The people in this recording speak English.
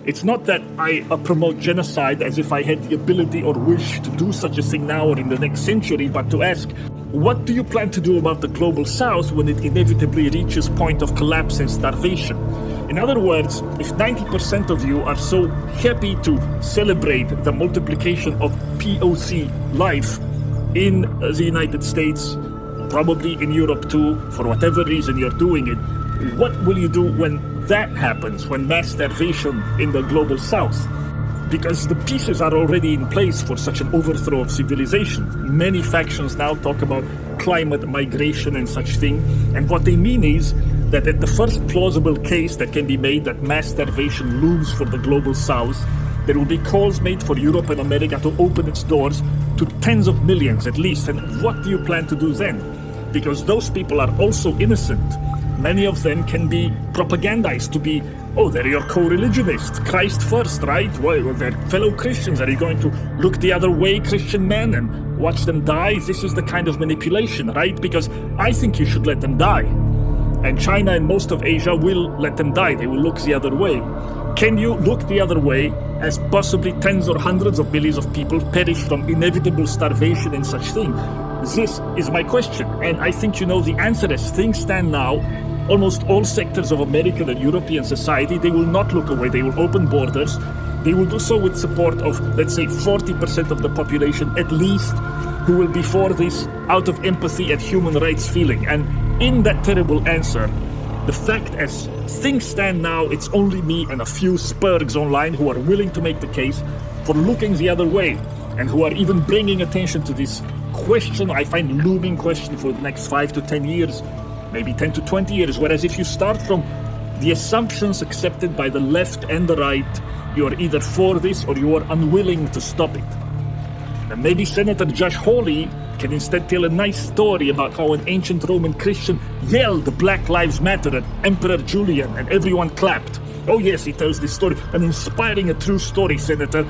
It's not that I promote genocide as if I had the ability or wish to do such a thing now or in the next century, but to ask, what do you plan to do about the global south when it inevitably reaches point of collapse and starvation? In other words, if 90% of you are so happy to celebrate the multiplication of POC life in the United States, probably in Europe too, for whatever reason you're doing it, what will you do when that happens, when mass starvation in the global south? Because the pieces are already in place for such an overthrow of civilization. Many factions now talk about climate migration and such thing, and what they mean is that at the first plausible case that can be made that mass starvation looms for the global south, there will be calls made for Europe and America to open its doors to tens of millions at least. And what do you plan to do then? Because those people are also innocent. Many of them can be propagandized to be, oh, they're your co-religionists, Christ first, right? Well, they're fellow Christians. Are you going to look the other way, Christian men, and watch them die? This is the kind of manipulation, right? Because I think you should let them die. And China and most of Asia will let them die. They will look the other way. Can you look the other way as possibly tens or hundreds of millions of people perish from inevitable starvation and such thing? This is my question. And I think you know the answer. As things stand now, almost all sectors of American and European society, they will not look away. They will open borders. They will do so with support of, let's say, 40% of the population at least, who will be for this out of empathy and human rights feeling. And in that terrible answer, the fact as things stand now, it's only me and a few spurgs online who are willing to make the case for looking the other way, and who are even bringing attention to this question, I find looming question for the next 5 to 10 years, maybe 10 to 20 years. Whereas if you start from the assumptions accepted by the left and the right, you are either for this or you are unwilling to stop it. And maybe Senator Josh Hawley can instead tell a nice story about how an ancient Roman Christian yelled Black Lives Matter at Emperor Julian and everyone clapped. Oh yes, he tells this story, an inspiring, a true story, Senator.